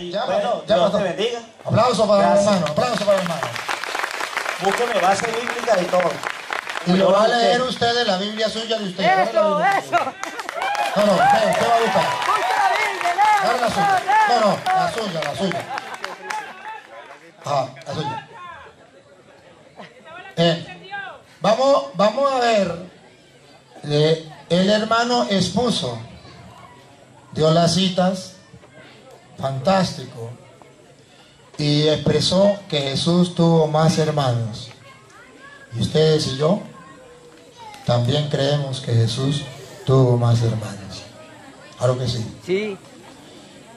Y Ya, bueno, ya Dios pasó. te bendiga. Aplauso para el Gracias. hermano, aplauso para el hermano. Búsqueme base bíblica y todo. Y lo Yo va a busqué. leer usted de la Biblia suya de usted. Eso, eso. No, usted va a buscar. Busca la Biblia, Agarra la suya. leo. No, la suya, la suya. Ajá, la suya. Vamos a ver. El hermano expuso, dio las citas, fantástico, y expresó que Jesús tuvo más hermanos. Y ustedes y yo también creemos que Jesús tuvo más hermanos. Claro que sí. Sí.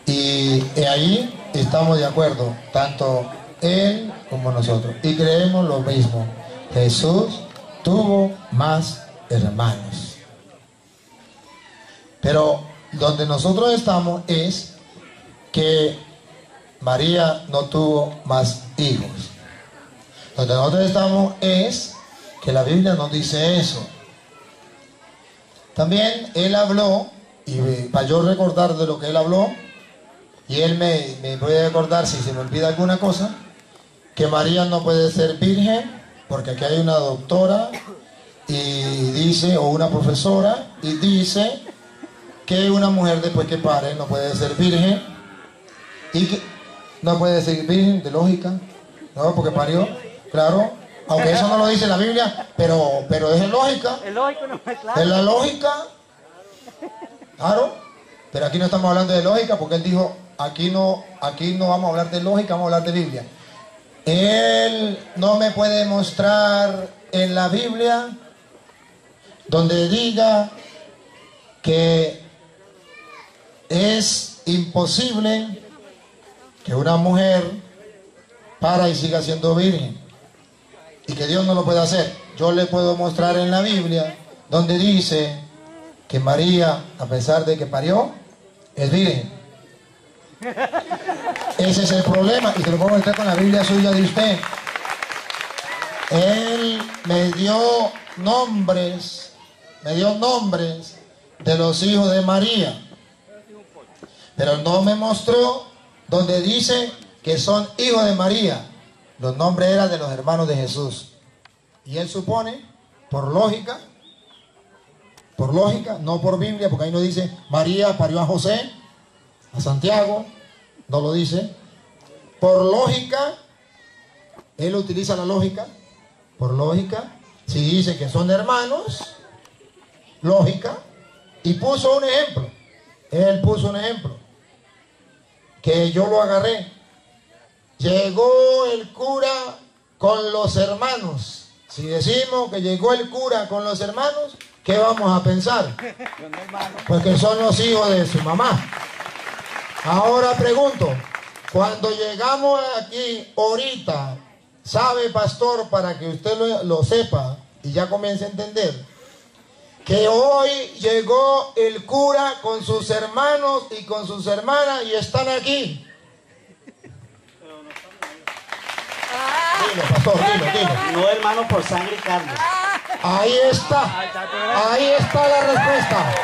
Y ahí estamos de acuerdo, tanto él como nosotros. Y creemos lo mismo. Jesús tuvo más hermanos. Pero donde nosotros estamos es que María no tuvo más hijos. Donde nosotros estamos es que la Biblia nos dice eso. También él habló, y para yo recordar de lo que él habló, y él me puede recordar si se me olvida alguna cosa, que María no puede ser virgen, porque aquí hay una doctora, y dice, o una profesora, y dice que una mujer después que pare no puede ser virgen, y que no puede ser virgen de lógica, no, porque parió, claro, aunque eso no lo dice la Biblia, pero es lógica, Es lógico, no es claro. es la lógica, claro, pero aquí no estamos hablando de lógica, porque él dijo, aquí no vamos a hablar de lógica, vamos a hablar de Biblia. Él no me puede mostrar en la Biblia donde diga que es imposible que una mujer para y siga siendo virgen y que Dios no lo puede hacer. Yo le puedo mostrar en la Biblia donde dice que María, a pesar de que parió, es virgen. Ese es el problema, y se lo puedo mostrar con la Biblia suya de usted. Él me dio nombres de los hijos de María, pero no me mostró donde dice que son hijos de María. Los nombres eran de los hermanos de Jesús. Y él supone, por lógica, no por Biblia, porque ahí no dice María parió a José, a Santiago, no lo dice. Por lógica, él utiliza la lógica, por lógica, si dice que son hermanos, lógica, y puso un ejemplo. Él puso un ejemplo, que yo lo agarré. Llegó el cura con los hermanos. Si decimos que llegó el cura con los hermanos, ¿qué vamos a pensar? Pues que son los hijos de su mamá. Ahora pregunto, cuando llegamos aquí ahorita, ¿sabe, pastor, para que usted lo sepa y ya comience a entender, que hoy llegó el cura con sus hermanos y con sus hermanas y están aquí? Dilo, pastor, dilo. No hermano por sangre y carne. Ahí está la respuesta.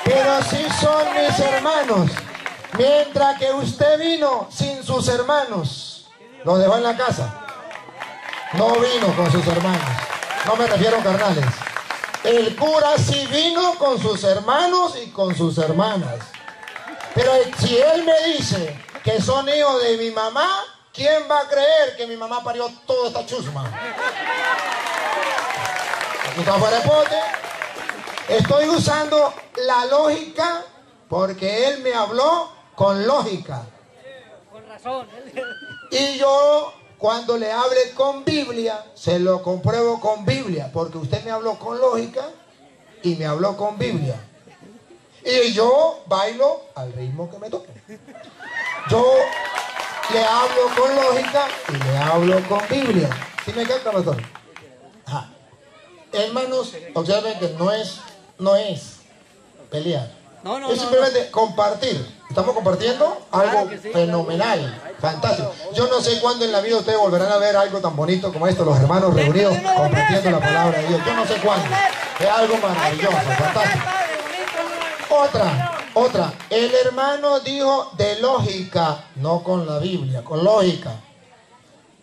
Pero sí son mis hermanos. Mientras que usted vino sin sus hermanos, los dejó en la casa. No vino con sus hermanos. No me refiero a carnales. El cura sí vino con sus hermanos y con sus hermanas. Pero si él me dice que son hijos de mi mamá, ¿quién va a creer que mi mamá parió toda esta chusma? Aquí está fuera de pote. Estoy usando la lógica porque él me habló con lógica. Con razón. Y yo, cuando le hable con Biblia, se lo compruebo con Biblia, porque usted me habló con lógica y me habló con Biblia. Y yo bailo al ritmo que me toque. Yo le hablo con lógica y le hablo con Biblia. ¿Sí me capta, pastor? Ajá. Hermanos, observen que no es pelear. No, Es simplemente compartir. Estamos compartiendo algo Claro que sí, fenomenal, fantástico. Yo no sé cuándo en la vida ustedes volverán a ver algo tan bonito como esto, los hermanos reunidos compartiendo la palabra de Dios. Yo no sé cuándo. Es algo maravilloso, fantástico. Otra. Otra, el hermano dijo de lógica, no con la Biblia, con lógica.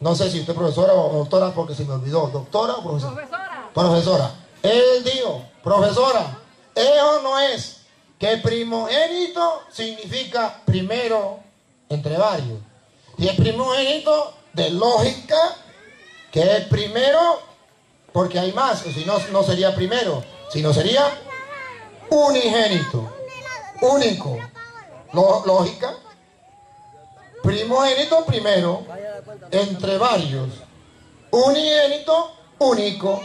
No sé si usted es profesora o doctora porque se me olvidó. ¿Doctora o profesora? Profesora. Profesora. Él dijo, profesora, eso no es que primogénito significa primero entre varios. Y el primogénito de lógica, que es primero porque hay más, o si no, no sería primero, sino sería unigénito, único. Lógica, primogénito primero entre varios, unigénito único.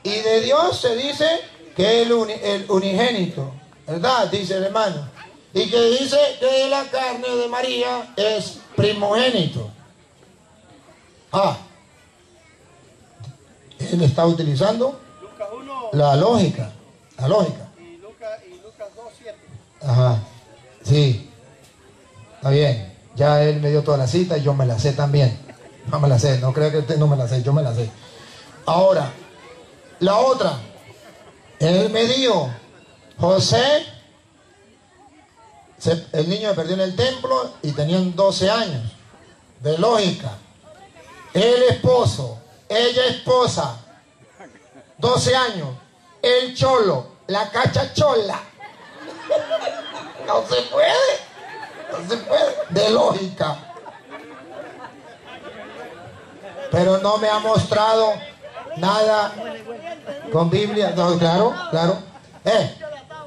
Y de Dios se dice que el unigénito, ¿verdad? Dice el hermano. Y que dice que la carne de María es primogénito. Él está utilizando la lógica. La lógica. Y Lucas 2:7. Ajá. Sí. Está bien. Ya él me dio toda la cita y yo me la sé también. No me la sé. No creo que usted no me la sé. Yo me la sé. Ahora, la otra. Él me dijo, José, el niño me perdió en el templo y tenían 12 años. De lógica. El esposo, ella esposa, 12 años. El cholo, la cachachola. No se puede. No se puede. De lógica. Pero no me ha mostrado nada con Biblia. No, claro, claro.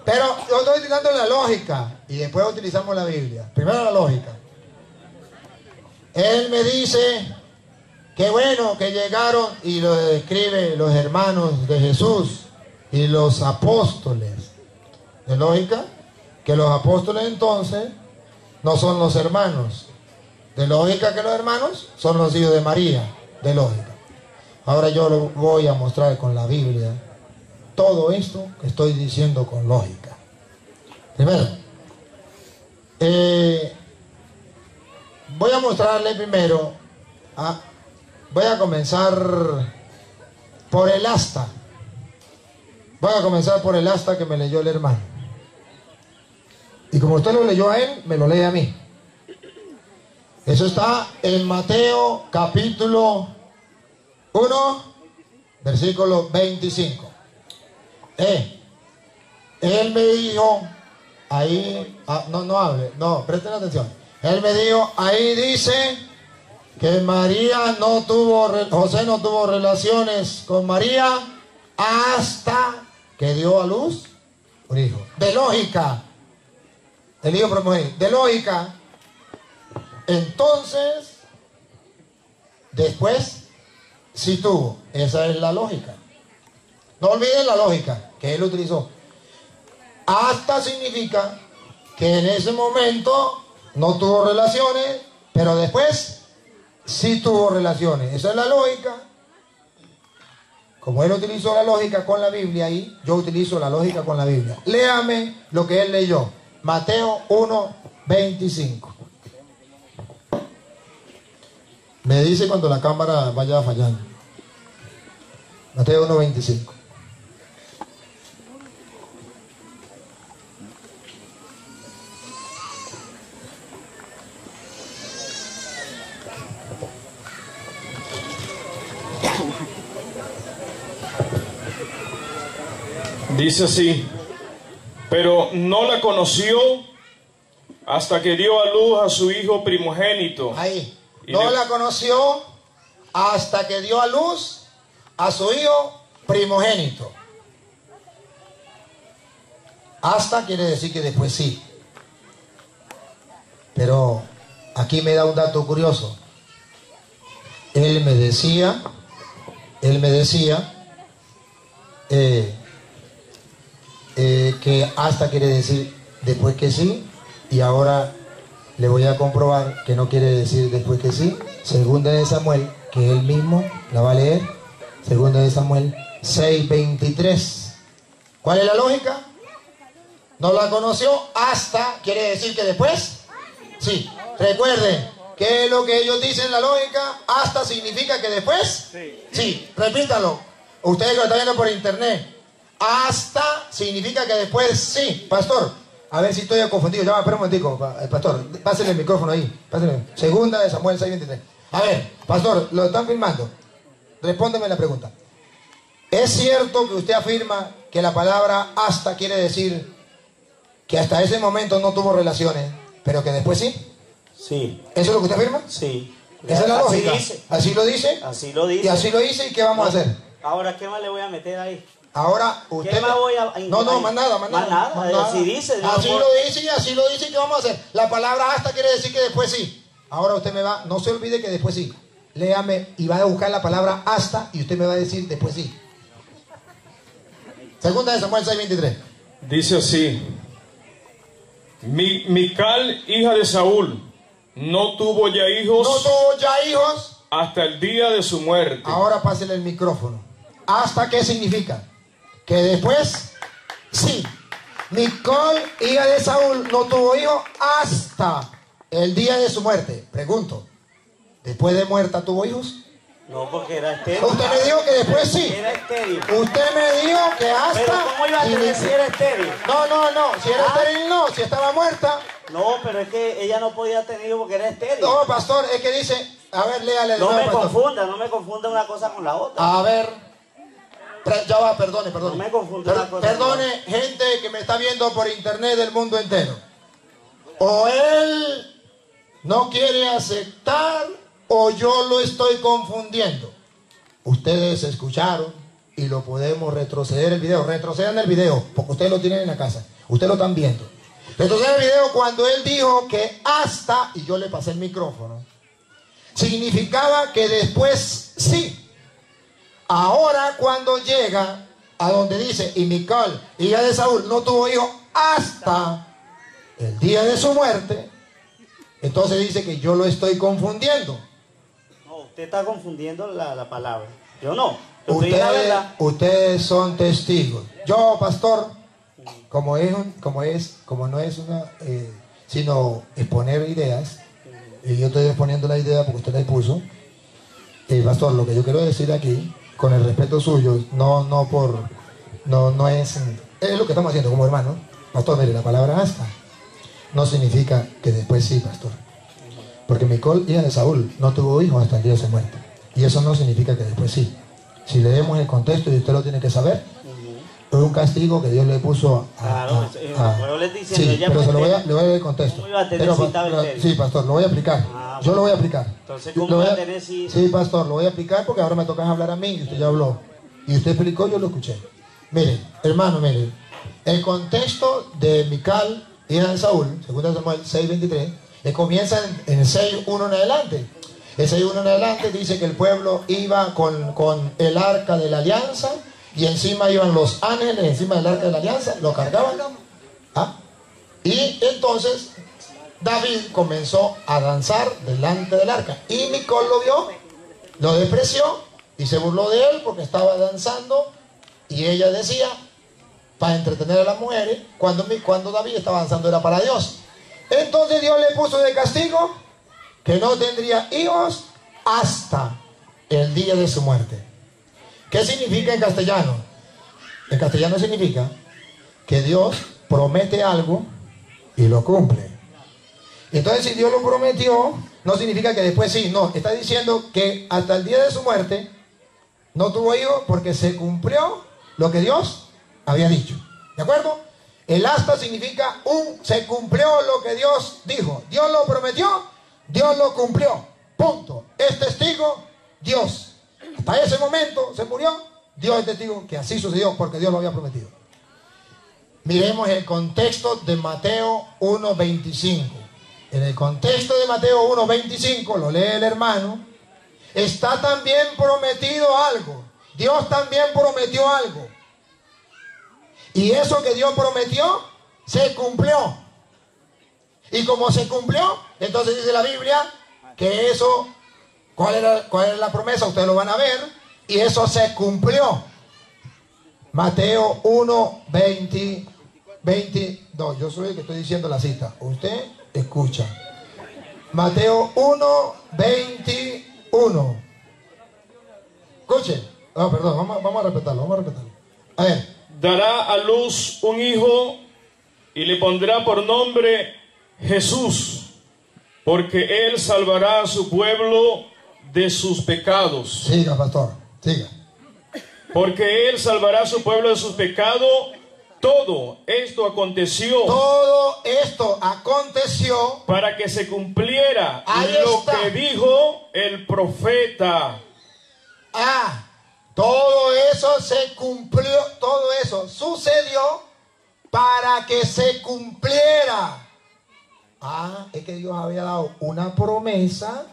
Pero yo estoy utilizando la lógica y después utilizamos la Biblia. Primero la lógica. Él me dice que bueno, que llegaron y lo describe los hermanos de Jesús y los apóstoles. De lógica, que los apóstoles entonces no son los hermanos. De lógica que los hermanos son los hijos de María. De lógica. Ahora yo lo voy a mostrar con la Biblia. Todo esto que estoy diciendo con lógica. Primero, voy a mostrarle primero, voy a comenzar por el asta. Voy a comenzar por el asta que me leyó el hermano. Y como usted lo leyó a él, me lo lee a mí. Eso está en Mateo capítulo 1, versículo 25. Él me dijo, ahí, no hable, no, presten atención. Él me dijo, ahí dice que José no tuvo relaciones con María hasta que dio a luz un hijo. De lógica, el hijo primogénito, de lógica. Entonces, después, sí tuvo. Esa es la lógica. No olviden la lógica que él utilizó. Hasta significa que en ese momento no tuvo relaciones, pero después sí tuvo relaciones. Esa es la lógica. Como él utilizó la lógica con la Biblia ahí, yo utilizo la lógica con la Biblia. Léame lo que él leyó. Mateo 1:25. Me dice cuando la cámara vaya fallando. Mateo 1:25. Dice así: pero no la conoció hasta que dio a luz a su hijo primogénito. Ahí. No la conoció hasta que dio a luz a su hijo primogénito. Hasta quiere decir que después sí. Pero aquí me da un dato curioso. Él me decía que hasta quiere decir después que sí, y ahora le voy a comprobar que no quiere decir después que sí. Segunda de Samuel, que él mismo la va a leer. Segunda de Samuel 6:23. ¿Cuál es la lógica? No la conoció hasta, quiere decir que después sí. Recuerden que lo que ellos dicen en la lógica, hasta significa que después sí. Repítalo. Ustedes que lo están viendo por internet, hasta significa que después sí. Pastor, a ver si estoy confundido. Ya, espera un momentico, pastor. Pásale el micrófono ahí. Pásale. Segunda de Samuel 6:23. A ver, pastor, lo están filmando. Respóndeme la pregunta. ¿Es cierto que usted afirma que la palabra hasta quiere decir que hasta ese momento no tuvo relaciones, pero que después sí? Sí. ¿Eso es lo que usted afirma? Sí. Esa es la Así lógica. dice. Así lo dice. Así lo dice. Y así lo dice. ¿Y qué vamos a hacer? Ahora, ¿qué más le voy a meter ahí? Ahora usted... ¿Qué más voy a...? No, más nada, más nada. Más nada. Así dice. Así lo dice y así lo dice. ¿Y qué vamos a hacer? La palabra hasta quiere decir que después sí. Ahora usted me va... No se olvide que después sí. Léame y va a buscar la palabra hasta y usted me va a decir después sí. Segunda de Samuel 6:23. Dice así: Mical, hija de Saúl, no tuvo ya hijos No tuvo ya hijos. hasta el día de su muerte. Ahora pásele el micrófono. ¿Hasta qué significa? Que después sí. Mical, hija de Saúl, no tuvo hijos hasta el día de su muerte. Pregunto, ¿después de muerta tuvo hijos? No, porque era estéril. Usted me dijo que después sí. Era estéril. Usted me dijo que hasta... Pero ¿cómo iba a tener si era estéril? No. Si era estéril no. Si estaba muerta. No, pero es que ella no podía tener hijos porque era estéril. No, pastor, es que dice... A ver, léale de No nuevo, me pastor. confunda, no me confunda una cosa con la otra. A ver... Ya va, perdone. No me confunda una cosa Perdone, gente que me está viendo por internet del mundo entero. O él no quiere aceptar o yo lo estoy confundiendo. Ustedes escucharon y lo podemos retroceder el video. Retrocedan el video porque ustedes lo tienen en la casa. Ustedes lo están viendo. Retrocedan el video cuando él dijo que hasta, y yo le pasé el micrófono, significaba que después sí. Ahora cuando llega a donde dice, y Mical, hija de Saúl, no tuvo hijo hasta el día de su muerte, entonces dice que yo lo estoy confundiendo. No, usted está confundiendo la palabra. Yo no. Yo estoy la verdad. Ustedes son testigos. Yo, pastor, como no es una, sino exponer ideas, y yo estoy exponiendo la idea porque usted la expuso. Pastor, lo que yo quiero decir aquí, con el respeto suyo, no es lo que estamos haciendo como hermanos. Pastor, mire, la palabra hasta no significa que después sí, pastor. Porque Mical, hija de Saúl, no tuvo hijos hasta el día de su muerte. Y eso no significa que después sí. Si leemos el contexto, y usted lo tiene que saber, es un castigo que Dios le puso Claro, pero le estoy diciendo, sí, ella pero se lo pretende- le voy a dar el contexto. ¿Cómo iba a tener Pero, si estaba estéril? sí, pastor, lo voy a explicar. Yo lo voy a explicar. Entonces, ¿cómo Lo voy iba a tener si...? Sí, pastor, lo voy a explicar porque ahora me toca hablar a mí y usted ya habló. Y usted explicó, yo lo escuché. Mire, hermano, mire. El contexto de Mical, hija de Saúl, 2 Samuel 6:23, comienza en el 6:1 en adelante. El 6:1 en adelante dice que el pueblo iba con el arca de la alianza y encima iban los ángeles, encima del arca de la alianza, lo cargaban. Y entonces David comenzó a danzar delante del arca. Y Mical lo vio, lo despreció y se burló de él porque estaba danzando. Y ella decía, para entretener a las mujeres, cuando David estaba danzando era para Dios. Entonces Dios le puso de castigo que no tendría hijos hasta el día de su muerte. ¿Qué significa en castellano? En castellano significa que Dios promete algo y lo cumple. Entonces, si Dios lo prometió, no significa que después sí. No, está diciendo que hasta el día de su muerte no tuvo hijos porque se cumplió lo que Dios había dicho. ¿De acuerdo? El hasta significa se cumplió lo que Dios dijo. Dios lo prometió, Dios lo cumplió. Punto. Es testigo Dios. Hasta ese momento se murió. Dios es testigo que así sucedió porque Dios lo había prometido. Miremos el contexto de Mateo 1:25. En el contexto de Mateo 1:25, lo lee el hermano, está también prometido algo. Dios también prometió algo. Y eso que Dios prometió, se cumplió. Y como se cumplió, entonces dice la Biblia que eso, ¿cuál era la promesa? Ustedes lo van a ver. Y eso se cumplió. Mateo 1:22. Yo soy el que estoy diciendo la cita. Usted escucha. Mateo 1:21. Escuche. No, perdón, vamos a respetarlo, A ver, dará a luz un hijo y le pondrá por nombre Jesús, porque él salvará a su pueblo de sus pecados. Siga, pastor, siga. Porque él salvará a su pueblo de sus pecados. Todo esto aconteció. Todo esto aconteció Para que se cumpliera Ahí lo está. que dijo el profeta. Todo eso se cumplió, todo eso sucedió para que se cumpliera. Es que Dios había dado una promesa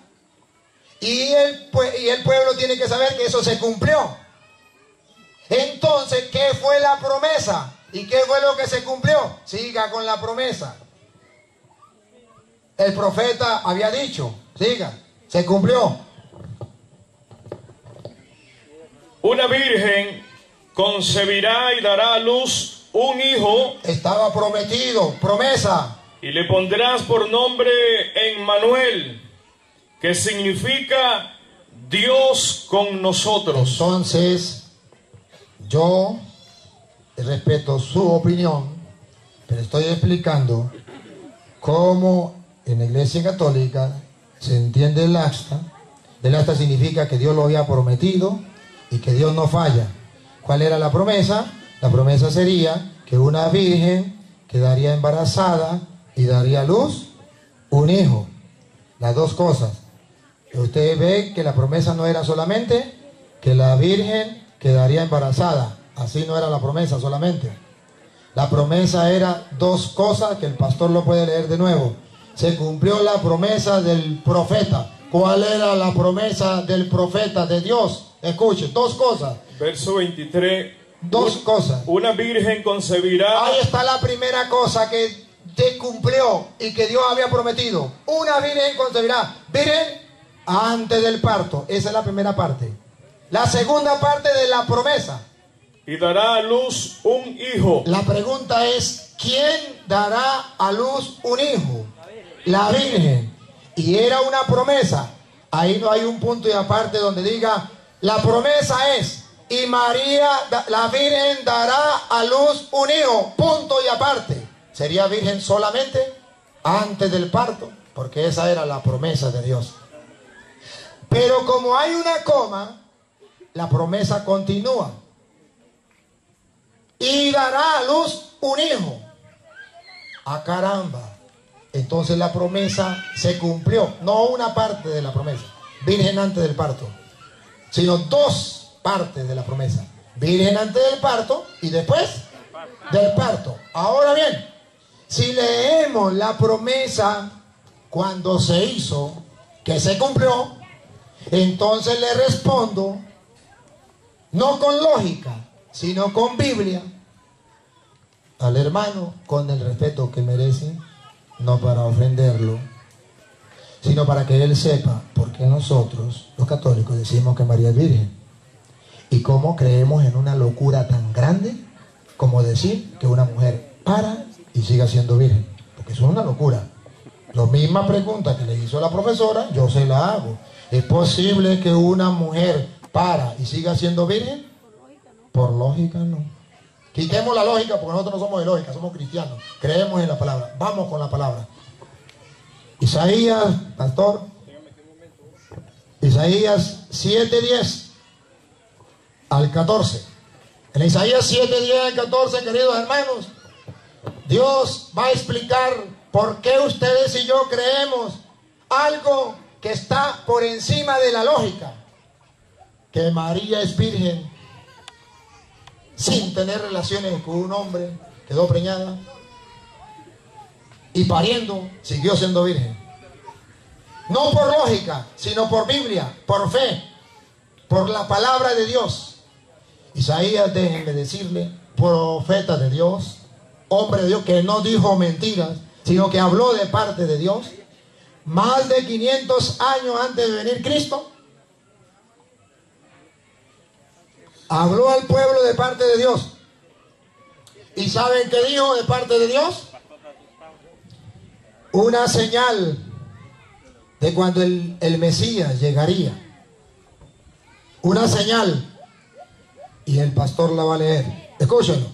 y el pueblo tiene que saber que eso se cumplió. Entonces, ¿qué fue la promesa? ¿Y qué fue lo que se cumplió? Siga con la promesa. El profeta había dicho, siga, se cumplió. Una virgen concebirá y dará a luz un hijo. Estaba prometido, promesa. Y le pondrás por nombre Emmanuel, que significa Dios con nosotros. Entonces, yo respeto su opinión, pero estoy explicando cómo en la Iglesia Católica se entiende el acta. El acta significa que Dios lo había prometido y que Dios no falla. ¿Cuál era la promesa? La promesa sería que una virgen quedaría embarazada y daría a luz un hijo. Las dos cosas. Usted ve que la promesa no era solamente que la virgen quedaría embarazada. Así no era la promesa solamente. La promesa era dos cosas que el pastor lo puede leer de nuevo. Se cumplió la promesa del profeta. ¿Cuál era la promesa del profeta de Dios? Escuche, dos cosas. Verso 23. Dos cosas. Una virgen concebirá. Ahí está la primera cosa que se cumplió y que Dios había prometido. Una virgen concebirá. Virgen antes del parto. Esa es la primera parte. La segunda parte de la promesa. Y dará a luz un hijo. La pregunta es, ¿quién dará a luz un hijo? La virgen. Y era una promesa. Ahí no hay un punto y aparte donde diga, la promesa es, y María, la virgen, dará a luz un hijo. Punto y aparte. ¿Sería virgen solamente antes del parto? Porque esa era la promesa de Dios. Pero como hay una coma, la promesa continúa. Y dará a luz un hijo. Caramba. Entonces la promesa se cumplió. No una parte de la promesa, virgen antes del parto, sino dos partes de la promesa. Virgen antes del parto y después del parto. Ahora bien, si leemos la promesa cuando se hizo, que se cumplió, entonces le respondo no con lógica, sino con Biblia, al hermano, con el respeto que merece, no para ofenderlo, sino para que él sepa por qué nosotros, los católicos, decimos que María es virgen. Y cómo creemos en una locura tan grande como decir que una mujer para y siga siendo virgen. Porque eso es una locura. La misma pregunta que le hizo la profesora, yo se la hago. ¿Es posible que una mujer para y siga siendo virgen? Por lógica no. Quitemos la lógica porque nosotros no somos de lógica, somos cristianos. Creemos en la palabra. Vamos con la palabra. Isaías, pastor. Isaías 7:10 al 14. En Isaías 7:10 al 14, queridos hermanos, Dios va a explicar por qué ustedes y yo creemos algo que está por encima de la lógica. Que María es virgen sin tener relaciones con un hombre, quedó preñada y pariendo siguió siendo virgen. No por lógica, sino por Biblia, por fe, por la palabra de Dios. Isaías, déjenme decirle, profeta de Dios, hombre de Dios, que no dijo mentiras, sino que habló de parte de Dios, más de 500 años antes de venir Cristo, habló al pueblo de parte de Dios. ¿Y saben qué dijo de parte de Dios? Una señal de cuando el Mesías llegaría. Una señal. Y el pastor la va a leer. Escúchenlo.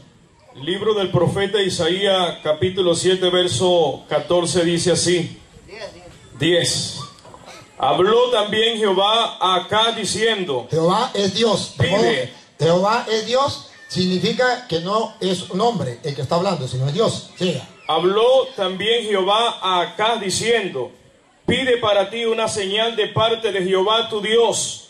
Libro del profeta Isaías, capítulo 7, verso 14, dice así. 10. Habló también Jehová a Acaz diciendo: Jehová es Dios. Pide. Jehová es Dios significa que no es un hombre el que está hablando, sino es Dios. Siga. Habló también Jehová a Acaz diciendo: pide para ti una señal de parte de Jehová tu Dios.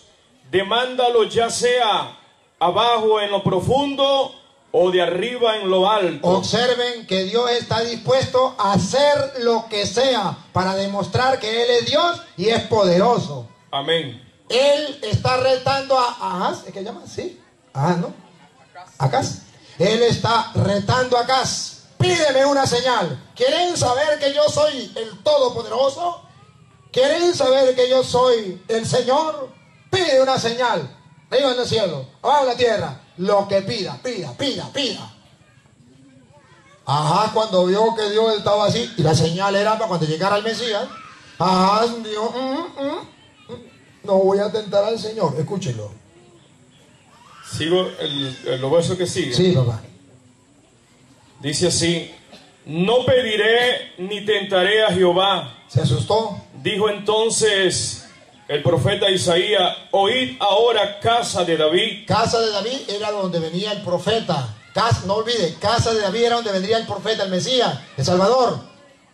Demándalo, ya sea abajo en lo profundo o de arriba en lo alto. Observen que Dios está dispuesto a hacer lo que sea para demostrar que Él es Dios y es poderoso. Amén. Él está retando a Ahaz, ¿es que llama? Sí. Ahaz, ¿no? Acaz. Él está retando a Acaz. Pídeme una señal. ¿Quieren saber que yo soy el Todopoderoso? ¿Quieren saber que yo soy el Señor? Pide una señal. Arriba en el cielo, abajo en la tierra. Lo que pida, pida. Ajá, cuando vio que Dios estaba así, y la señal era para cuando llegara el Mesías, ajá, dijo, no voy a tentar al Señor. Escúchenlo. Sigo los versos que siguen. Sí, papá. Dice así: no pediré ni tentaré a Jehová. Se asustó. Dijo entonces el profeta Isaías: oíd ahora, casa de David. Casa de David era donde venía el profeta. No olvide, casa de David era donde vendría el profeta, el Mesías, el Salvador.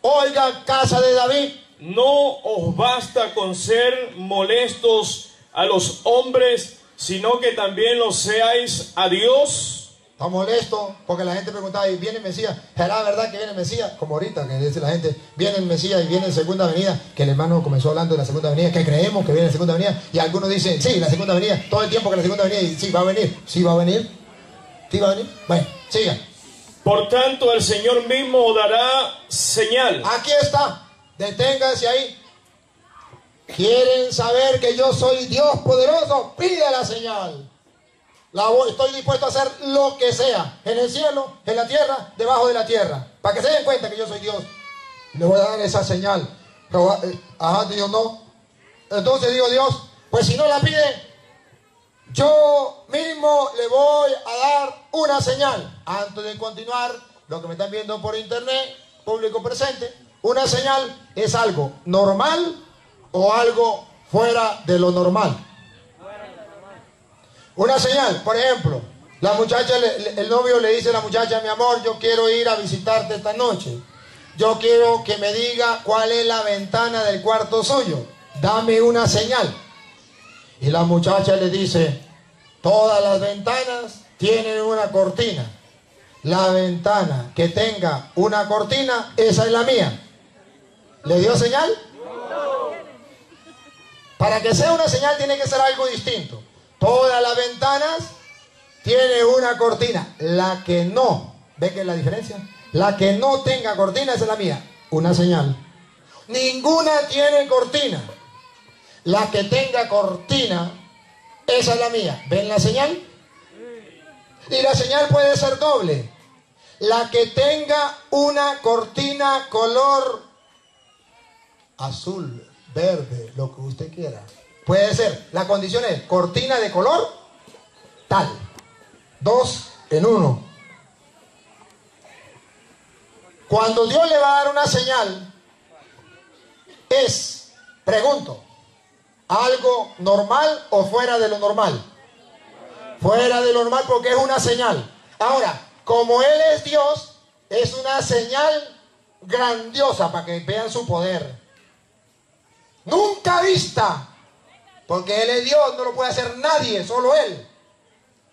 Oiga, casa de David. No os basta con ser molestos a los hombres, sino que también lo seáis a Dios. Está molesto porque la gente preguntaba, ¿y viene el Mesías? ¿Será verdad que viene el Mesías? Como ahorita que dice la gente, viene el Mesías y viene en segunda venida, que el hermano comenzó hablando de la segunda venida, que creemos que viene en segunda venida, y algunos dicen, sí, la segunda venida, todo el tiempo que la segunda venida, y sí, va a venir, sí va a venir, sí va a venir. Bueno, siga. Por tanto, el Señor mismo dará señal. Aquí está, deténganse ahí. ¿Quieren saber que yo soy Dios poderoso? Pide la señal. Estoy dispuesto a hacer lo que sea, en el cielo, en la tierra, debajo de la tierra, para que se den cuenta que yo soy Dios. Le voy a dar esa señal. Ajá, Dios no. Entonces digo, Dios, pues si no la pide, yo mismo le voy a dar una señal. Antes de continuar, lo que me están viendo por internet, público presente, una señal es algo normal o algo fuera de lo normal. Una señal, por ejemplo, la muchacha, el novio le dice a la muchacha: mi amor, yo quiero ir a visitarte esta noche. Yo quiero que me diga cuál es la ventana del cuarto suyo. Dame una señal. Y la muchacha le dice: todas las ventanas tienen una cortina. La ventana que tenga una cortina, esa es la mía. ¿Le dio señal? Para que sea una señal tiene que ser algo distinto. Todas las ventanas tienen una cortina. La que no, ¿ve que es la diferencia? La que no tenga cortina, esa es la mía. Una señal. Ninguna tiene cortina. La que tenga cortina, esa es la mía. ¿Ven la señal? Y la señal puede ser doble. La que tenga una cortina color azul, verde, lo que usted quiera. Puede ser, la condición es cortina de color tal. 2 en 1. Cuando Dios le va a dar una señal, es, pregunto, ¿algo normal o fuera de lo normal? Fuera de lo normal, porque es una señal. Ahora, como Él es Dios, es una señal grandiosa para que vean su poder. Nunca vista. Porque Él es Dios, no lo puede hacer nadie, solo Él.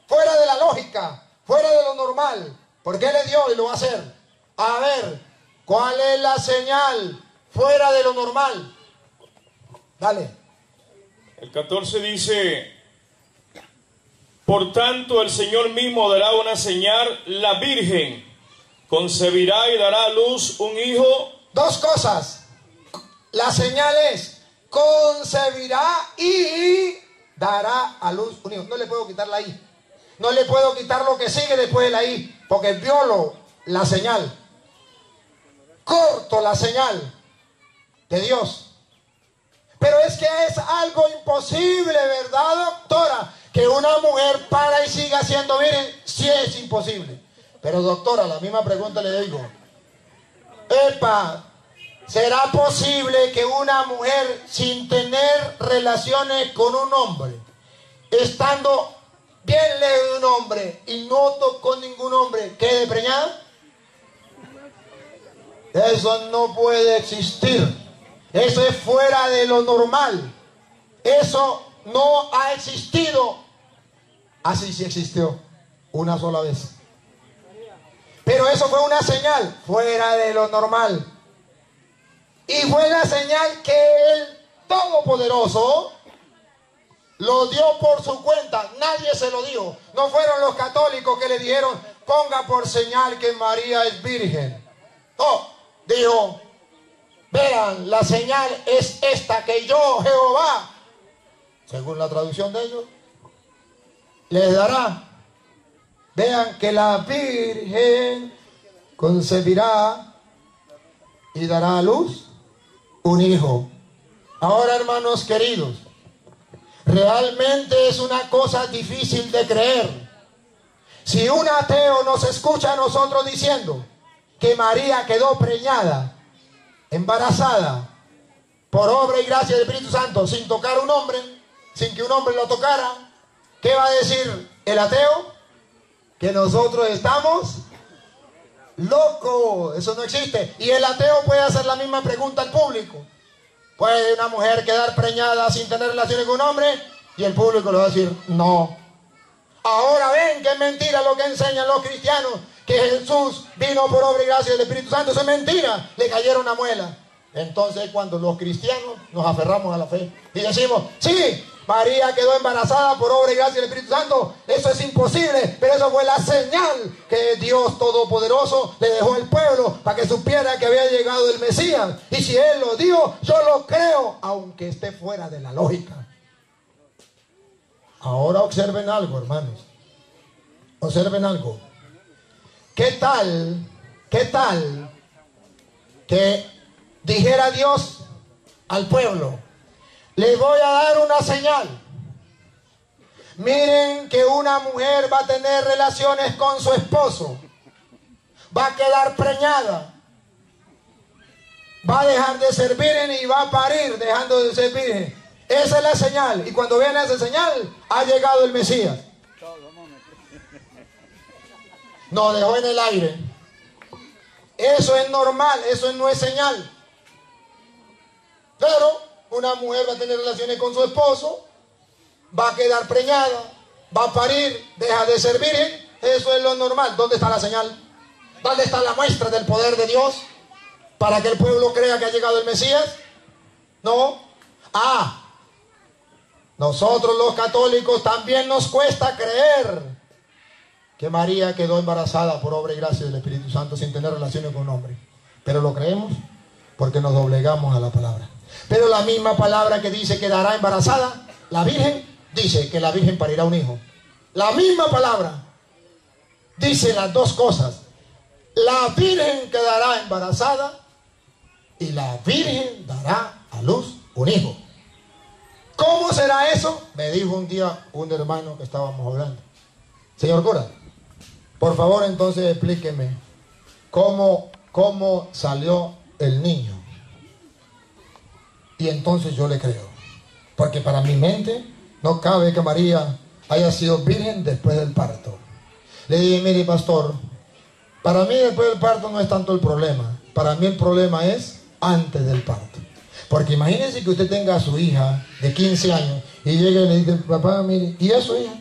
Fuera de la lógica, fuera de lo normal. Porque Él es Dios y lo va a hacer. A ver, ¿cuál es la señal fuera de lo normal? Dale. El 14 dice: por tanto, el Señor mismo dará una señal, la Virgen concebirá y dará a luz un hijo. Dos cosas. La señal es: concebirá y dará a luz un hijo. No le puedo quitar la I. No le puedo quitar lo que sigue después de la I, porque violo la señal. Corto la señal de Dios. Pero es que es algo imposible, ¿verdad, doctora? que una mujer para y siga siendo virgen, sí es imposible. Pero doctora, la misma pregunta le digo. Epa, ¿será posible que una mujer sin tener relaciones con un hombre, estando bien lejos de un hombre y no tocó ningún hombre, quede preñada? Eso no puede existir. Eso es fuera de lo normal. Eso no ha existido. Así sí existió una sola vez. Pero eso fue una señal fuera de lo normal. Y fue la señal que el Todopoderoso lo dio por su cuenta. Nadie se lo dijo. No fueron los católicos que le dijeron, ponga por señal que María es virgen. No, dijo, vean, la señal es esta, que yo, Jehová, según la traducción de ellos, les dará. Vean que la Virgen concebirá y dará a luz un hijo. Ahora, hermanos queridos, realmente es una cosa difícil de creer. Si un ateo nos escucha a nosotros diciendo que María quedó preñada, embarazada, por obra y gracia del Espíritu Santo, sin tocar a un hombre, sin que un hombre lo tocara, ¿qué va a decir el ateo? Que nosotros estamos locos. Eso no existe. Y el ateo puede hacer la misma pregunta al público. ¿Puede una mujer quedar preñada sin tener relaciones con un hombre? Y el público le va a decir no. Ahora ven que es mentira lo que enseñan los cristianos, que Jesús vino por obra y gracia del Espíritu Santo. Eso es mentira. Le cayeron una muela. Entonces, cuando los cristianos nos aferramos a la fe y decimos, sí, María quedó embarazada por obra y gracia del Espíritu Santo, eso es imposible, pero eso fue la señal que Dios Todopoderoso le dejó al pueblo para que supiera que había llegado el Mesías. Y si Él lo dijo, yo lo creo, aunque esté fuera de la lógica. Ahora observen algo, hermanos. Observen algo. ¿Qué tal que dijera Dios al pueblo, les voy a dar una señal? Miren que una mujer va a tener relaciones con su esposo, va a quedar preñada, va a dejar de ser virgen y va a parir dejando de ser virgen. Esa es la señal. Y cuando vean esa señal, ha llegado el Mesías. Nos dejó en el aire. Eso es normal, eso no es señal. Pero una mujer va a tener relaciones con su esposo, va a quedar preñada, va a parir, deja de ser virgen. Eso es lo normal. ¿Dónde está la señal? ¿Dónde está la muestra del poder de Dios para que el pueblo crea que ha llegado el Mesías? No. Nosotros los católicos también nos cuesta creer que María quedó embarazada por obra y gracia del Espíritu Santo sin tener relaciones con un hombre. Pero lo creemos porque nos doblegamos a la palabra. Pero la misma palabra que dice quedará embarazada, la Virgen, dice que la Virgen parirá un hijo. La misma palabra dice las dos cosas. La Virgen quedará embarazada y la Virgen dará a luz un hijo. ¿Cómo será eso? Me dijo un día un hermano que estábamos hablando. Señor cura, por favor entonces explíqueme cómo salió el niño. Y entonces yo le creo, porque para mi mente no cabe que María haya sido virgen después del parto. Le dije, mire pastor, para mí después del parto no es tanto el problema. Para mí el problema es antes del parto. Porque imagínense que usted tenga a su hija de 15 años y llega y le dice, papá, mire, ¿y eso, hija?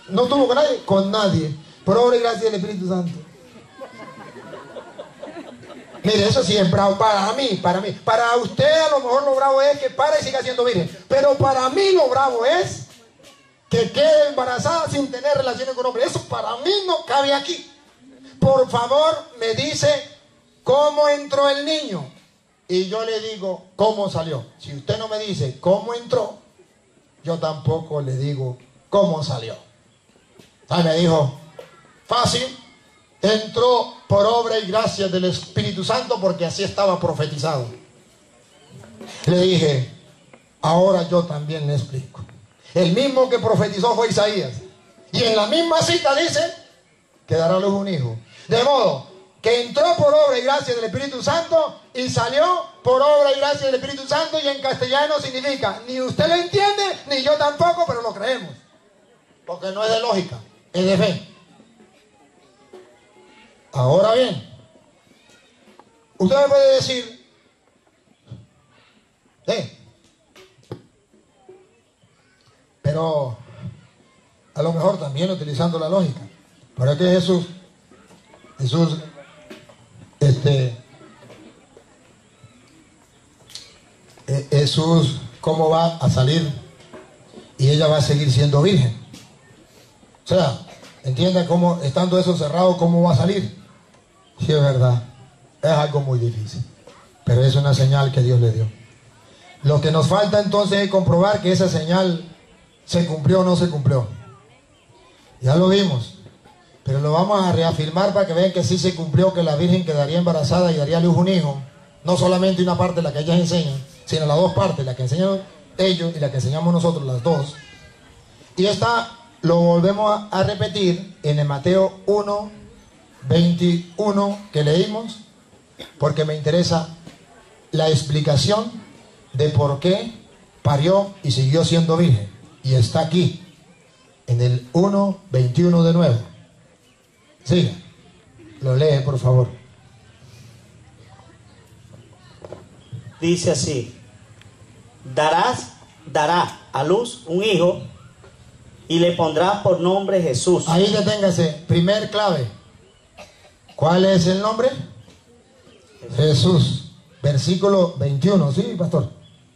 ¿No estuvo con nadie? Con nadie. Por obra y gracia del Espíritu Santo. Mire, eso sí es bravo para mí. Para usted a lo mejor lo bravo es que pare y siga siendo virgen. Pero para mí lo bravo es que quede embarazada sin tener relaciones con hombre. Eso para mí no cabe aquí. Por favor, me dice cómo entró el niño. Y yo le digo cómo salió. Si usted no me dice cómo entró, yo tampoco le digo cómo salió. Ahí me dijo, fácil, entró por obra y gracia del Espíritu Santo porque así estaba profetizado. Le dije, Ahora yo también le explico. El mismo que profetizó fue Isaías. Y en la misma cita dice que dará a luz un hijo. De modo que entró por obra y gracia del Espíritu Santo y salió por obra y gracia del Espíritu Santo, y en castellano significa, ni usted lo entiende, ni yo tampoco, pero lo creemos. Porque no es de lógica, es de fe. Ahora bien, usted me puede decir, pero a lo mejor también utilizando la lógica. ¿Para qué Jesús, cómo va a salir y ella va a seguir siendo virgen? O sea, entiendan cómo, estando eso cerrado, cómo va a salir. Sí, es verdad, es algo muy difícil, pero es una señal que Dios le dio. Lo que nos falta entonces es comprobar que esa señal se cumplió o no se cumplió. Ya lo vimos, pero lo vamos a reafirmar para que vean que sí se cumplió, que la Virgen quedaría embarazada y daría a luz un hijo. No solamente una parte, la que ellas enseñan, sino las dos partes, la que enseñan ellos y la que enseñamos nosotros, las dos. Y esta lo volvemos a repetir en el Mateo 1, 21 que leímos, porque me interesa la explicación de por qué parió y siguió siendo virgen. Y está aquí, en el 1, 21 de nuevo. Siga, lo lee por favor. Dice así: dará a luz un hijo y le pondrás por nombre Jesús. Ahí deténgase, primer clave. ¿Cuál es el nombre? Jesús. Versículo 21, ¿sí, pastor?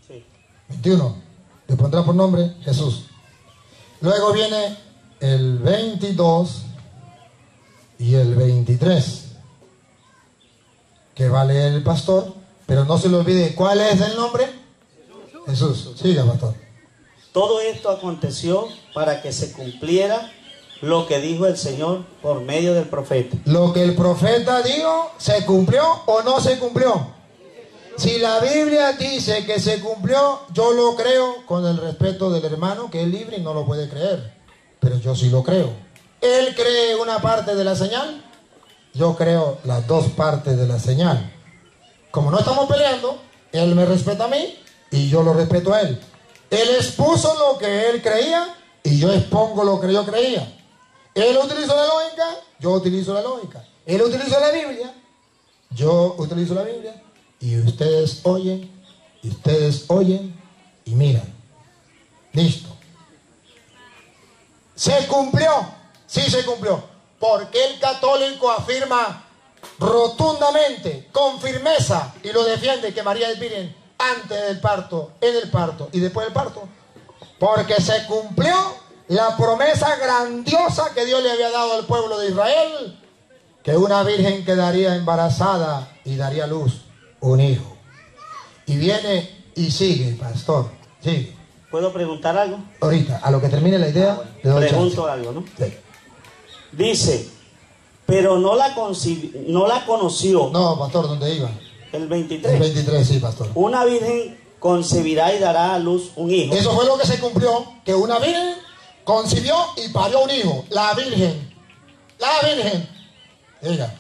Sí. 21. Le pondrá por nombre Jesús. Luego viene el 22 y el 23, que va a leer el pastor, pero no se le olvide, ¿cuál es el nombre? Jesús. Siga, pastor. Todo esto aconteció para que se cumpliera lo que dijo el Señor por medio del profeta. Lo que el profeta dijo, ¿se cumplió o no se cumplió? Si la Biblia dice que se cumplió, yo lo creo, con el respeto del hermano que es libre y no lo puede creer, pero yo sí lo creo. Él cree una parte de la señal, yo creo las dos partes de la señal. Como no estamos peleando, él me respeta a mí y yo lo respeto a él. Él expuso lo que él creía y yo expongo lo que yo creía. Él utilizó la lógica, yo utilizo la lógica. Él utilizó la Biblia, yo utilizo la Biblia. Y ustedes oyen y miran. Listo. ¿Se cumplió? Sí se cumplió. Porque el católico afirma rotundamente, con firmeza, y lo defiende, que María es virgen antes del parto, en el parto y después del parto? Porque se cumplió la promesa grandiosa que Dios le había dado al pueblo de Israel, que una virgen quedaría embarazada y daría luz un hijo. Y viene y sigue, pastor, sigue. ¿Puedo preguntar algo? Ahorita, a lo que termine la idea, le doy Pregunto chance. algo, ¿no? Sí. Dice, pero no la conoció. No, pastor, ¿dónde iba? El 23. El 23, sí, pastor. Una virgen concebirá y dará a luz un hijo. Eso fue lo que se cumplió, que una virgen concibió y parió un hijo. La virgen. Diga.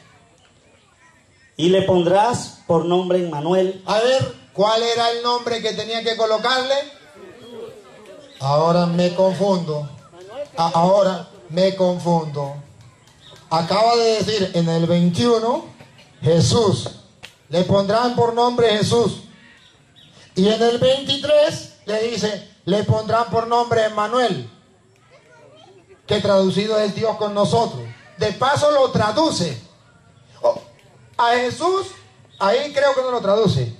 Y le pondrás por nombre Emmanuel. A ver, ¿cuál era el nombre que tenía que colocarle? Ahora me confundo. Acaba de decir en el 21, Jesús. Le pondrán por nombre Jesús. Y en el 23 le dice, le pondrán por nombre Emmanuel, que traducido es Dios con nosotros. De paso lo traduce. A Jesús, ahí creo que no lo traduce.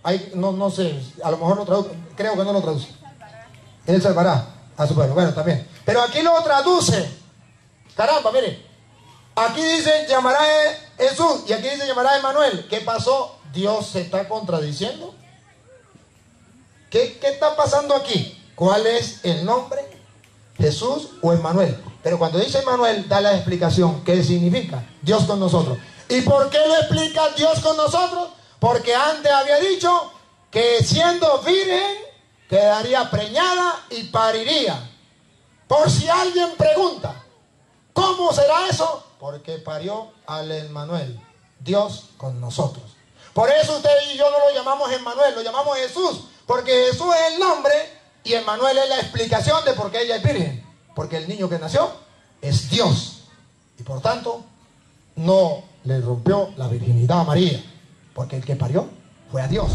Ahí, no sé, a lo mejor no traduce, creo que no lo traduce. Él salvará a su pueblo. Bueno, también. Pero aquí lo traduce. Caramba, mire. Aquí dice llamará Jesús y aquí dice llamará Emmanuel. ¿Qué pasó? ¿Dios se está contradiciendo? ¿Qué está pasando aquí? ¿Cuál es el nombre? ¿Jesús o Emmanuel? Pero cuando dice Emmanuel, da la explicación. ¿Qué significa? Dios con nosotros. ¿Y por qué lo explica Dios con nosotros? Porque antes había dicho que siendo virgen quedaría preñada y pariría. Por si alguien pregunta, ¿cómo será eso? Porque parió al Emmanuel, Dios con nosotros. Por eso usted y yo no lo llamamos Emmanuel, lo llamamos Jesús, porque Jesús es el nombre y Emmanuel es la explicación de por qué ella es virgen. Porque el niño que nació es Dios y por tanto no le rompió la virginidad a María, porque el que parió fue a Dios.